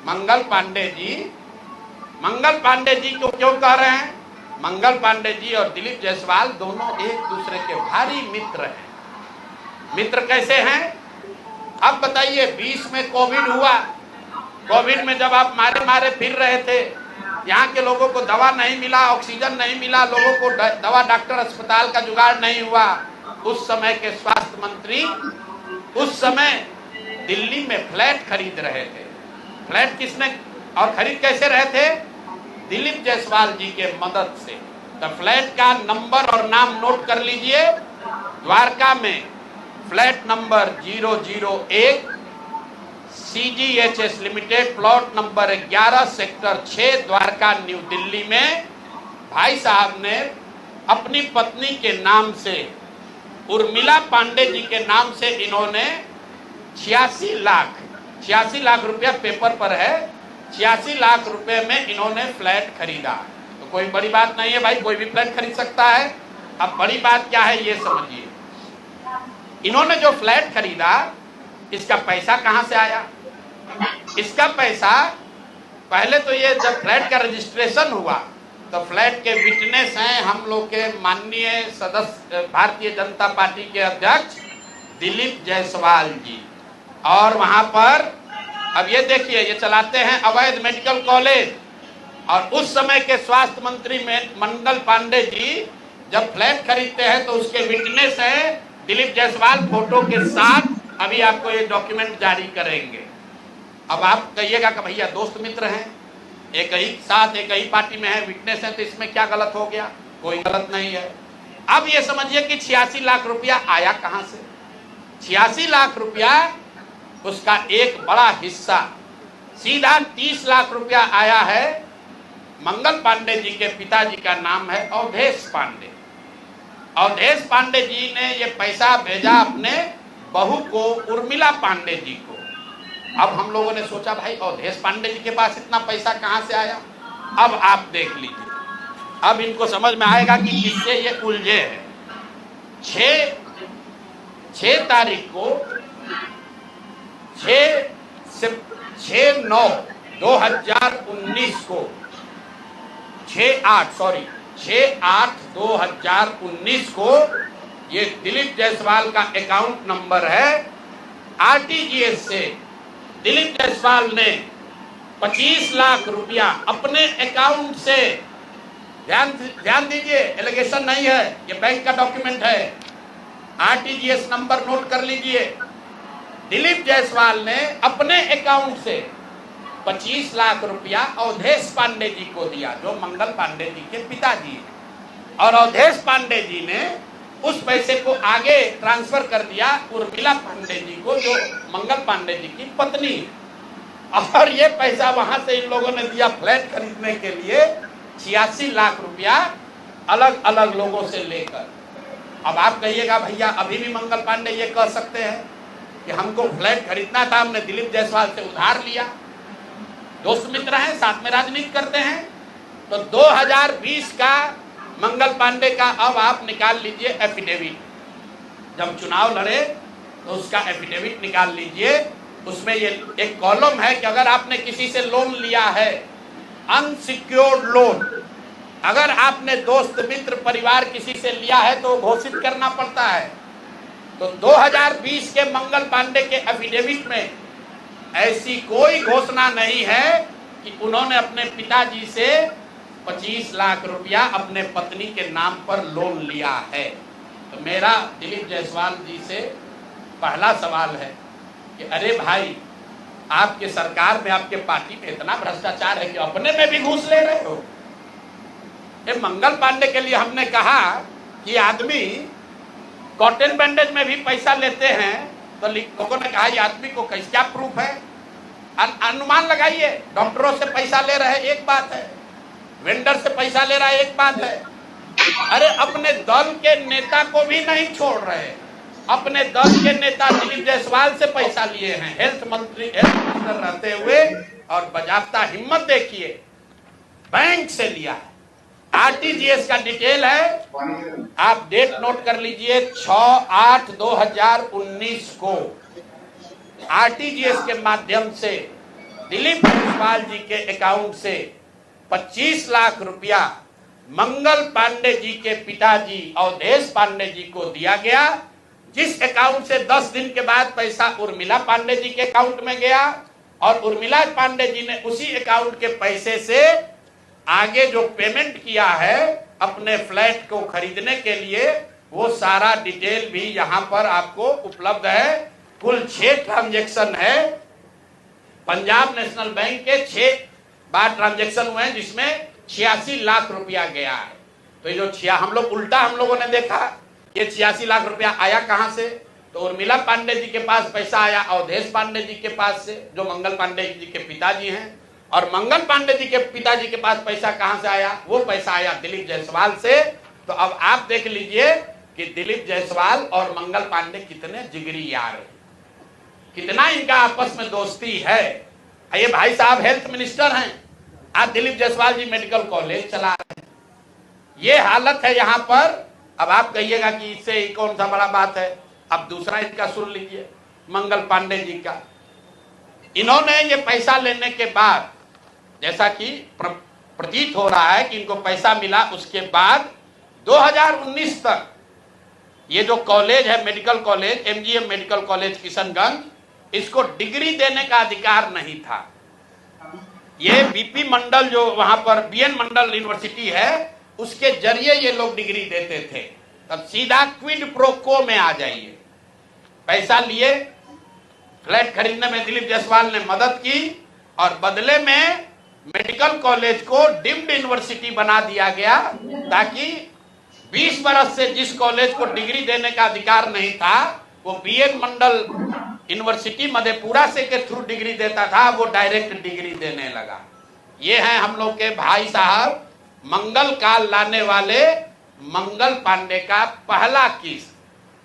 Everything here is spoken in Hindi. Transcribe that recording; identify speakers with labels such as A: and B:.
A: मंगल पांडे जी को क्यों कह रहे हैं? मंगल पांडे जी और दिलीप जायसवाल दोनों एक दूसरे के भारी मित्र हैं। मित्र कैसे हैं? अब बताइए, 20 में कोविड हुआ। कोविड में जब आप मारे मारे फिर रहे थे, यहाँ के लोगों को दवा नहीं मिला, ऑक्सीजन नहीं मिला, लोगों को दवा, डॉक्टर, अस्पताल का जुगाड़ नहीं हुआ। उस समय के स्वास्थ्य मंत्री उस समय दिल्ली में फ्लैट खरीद रहे थे। फ्लैट किसने और खरीद कैसे रहे थे? दिलीप जायसवाल जी के मदद से। तो फ्लैट का नंबर और नाम नोट कर लीजिए। द्वारका में flat number 001 CGHS limited, plot number 11 sector 6 Dwarka new Delhi में भाई साहब ने अपनी पत्नी के नाम से, उर्मिला पांडे जी के नाम से, इन्होंने 86 लाख रुपया पेपर पर है, 86 लाख रुपए में इन्होंने फ्लैट खरीदा। तो कोई बड़ी बात नहीं है भाई, कोई भी फ्लैट खरीद सकता है। अब बड़ी बात क्या है ये समझिए। इन्होंने जो फ्लैट खरीदा, इसका पैसा कहां से आया? इसका पैसा पहले तो ये जब फ्लैट का रजिस्ट्रेशन हुआ तो फ्लैट के विटनेस हैं हम लोग के माननीय सदस्य, भारतीय जनता पार्टी के अध्यक्ष दिलीप जायसवाल जी। और वहां पर अब ये देखिए, ये चलाते हैं अवैध मेडिकल कॉलेज। और उस समय के स्वास्थ्य मंत्री मंगल पांडे जी जब फ्लैट खरीदते हैं तो उसके विटनेस है दिलीप जायसवाल, फोटो के साथ। अभी आपको ये डॉक्यूमेंट जारी करेंगे। अब आप कहिएगा कि भैया दोस्त मित्र हैं, एक ही साथ एक ही पार्टी में है, विटनेस है, तो इसमें क्या गलत हो गया? कोई गलत नहीं है। अब ये समझिए कि 86 लाख रुपया आया कहां से? 86 लाख रुपया, उसका एक बड़ा हिस्सा सीधा 30 लाख रुपया आया है। मंगल पांडे जी के पिताजी का नाम है अवधेश पांडे। अवधेश पांडे जी ने ये पैसा भेजा अपने बहू को, उर्मिला पांडे जी को। अब हम लोगों ने सोचा भाई अवधेश पांडे जी के पास इतना पैसा कहां से आया? अब आप देख लीजिए, अब इनको समझ में आएगा कि किससे ये उलझे हैं। 6 तारीख को 6/9/2019 को 6/8/2019 को ये दिलीप जायसवाल का अकाउंट नंबर है। RTGS से दिलीप जायसवाल ने 25 लाख रुपया अपने अकाउंट से, ध्यान दीजिए, एलिगेशन नहीं है, ये बैंक का डॉक्यूमेंट है। RTGS नंबर नोट कर लीजिए। दिलीप जायसवाल ने अपने अकाउंट से 25 लाख रुपया अवधेश पांडे जी को दिया, जो मंगल पांडे जी के पिताजी हैं। और अवधेश पांडे जी ने उस पैसे को आगे ट्रांसफर कर दिया उर्मिला पांडे जी को, जो मंगल पांडे जी की पत्नी है। और ये पैसा वहां से इन लोगों ने दिया फ्लैट खरीदने के लिए, 86 लाख रुपया अलग अलग लोगों से लेकर। अब आप कहिएगा भैया अभी भी मंगल पांडे ये कह सकते हैं कि हमको फ्लैट खरीदना था, हमने दिलीप जायसवाल से उधार लिया। दोस्त मित्र हैं, साथ में राजनीति करते हैं। तो 2020 का मंगल पांडे का अब आप निकाल लीजिए एफिडेविट। जब चुनाव लड़े तो उसका एफिडेविट निकाल लीजिए। उसमें ये एक कॉलम है कि अगर आपने किसी से लोन लिया है, अनसिक्योर्ड लोन, अगर आपने दोस्त मित्र परिवार किसी से लिया है तो घोषित करना पड़ता है। तो 2020 के मंगल पांडे के एफिडेविट में ऐसी कोई घोषणा नहीं है कि उन्होंने अपने पिताजी से 25 लाख रुपया अपने पत्नी के नाम पर लोन लिया है। तो मेरा दिलीप जायसवाल जी से पहला सवाल है कि अरे भाई, आपके सरकार में, आपके पार्टी में इतना भ्रष्टाचार है कि अपने में भी घूस ले रहे हो। ये मंगल पांडे के लिए हमने कहा कि आदमी कॉटन बैंडेज में भी पैसा लेते हैं, तो लोगों ने कहा ये आदमी को कैसे, क्या प्रूफ है? अनुमान लगाइए। डॉक्टरों से पैसा ले रहे एक बात है, वेंडर से पैसा ले रहा है एक बात है। अरे अपने दल के नेता को भी नहीं छोड़ रहे। अपने दल के नेता दिलीप जायसवाल से पैसा लिए हैं, हेल्थ मिनिस्टर रहते हुए, और बजाबता हिम्मत देखिए, बैंक से लिया है। RTGS का डिटेल है, आप डेट नोट कर लीजिए, 6/8/2019 को RTGS के माध्यम से दिलीप जायसवाल जी के अकाउंट से 25 लाख रुपया मंगल पांडे जी के पिताजी अवधेश पांडे जी को दिया गया, जिस अकाउंट से 10 दिन के बाद पैसा उर्मिला पांडे जी के अकाउंट में गया और उर्मिला पांडे जी ने उसी अकाउंट के पैसे से आगे जो पेमेंट किया है अपने फ्लैट को खरीदने के लिए, वो सारा डिटेल भी यहां पर आपको उपलब्ध है। कुल 6 ट्रांजैक्शन है। पंजाब नेशनल बैंक के 6 बार ट्रांजैक्शन हुए हैं, जिसमें 86 लाख रुपया गया है। तो ये जो हम लोगों ने देखा ये 86 लाख रुपया आया कहां से, तो उर्मिला पांडे जी के पास पैसा आया अवधेश पांडे जी के पास से, जो मंगल पांडे जी के पिताजी हैं, और मंगल पांडे जी के पिताजी के पास पैसा कहां से आया, वो पैसा आया दिलीप जायसवाल से। तो अब आप देख लीजिए कि दिलीप जायसवाल और मंगल पांडे कितने जिगरी यार हैं, कितना इनका आपस में दोस्ती है। ये भाई साहब हेल्थ मिनिस्टर हैं, आज दिलीप जायसवाल जी मेडिकल कॉलेज चला रहे हैं। ये हालत है यहाँ पर। अब आप कहिएगा कि इससे कौन सा बड़ा बात है। अब दूसरा इसका सुन लीजिए, मंगल पांडे जी का। इन्होंने ये पैसा लेने के बाद, जैसा कि प्रतीत हो रहा है कि इनको पैसा मिला, उसके बाद 2019 तक ये जो कॉलेज है medical college, MGM medical college Kishanganj, इसको डिग्री देने का अधिकार नहीं था। ये बीपी मंडल जो वहां पर बीएन मंडल यूनिवर्सिटी है, उसके जरिए ये लोग डिग्री देते थे। तब सीधा क्विड प्रो को में आ जाइए। पैसा लिए, फ्लैट खरीदने में दिलीप जायसवाल ने मदद की और बदले में मेडिकल कॉलेज को डीम्ड यूनिवर्सिटी बना दिया गया, ताकि 20 बरस से जिस कॉलेज को डिग्री देने का अधिकार नहीं था, वो बीएन मंडल यूनिवर्सिटी मधेपुरा से के थ्रू डिग्री देता था, वो डायरेक्ट डिग्री देने लगा। ये हैं हम लोग के भाई साहब, मंगल काल लाने वाले मंगल पांडे का पहला केस।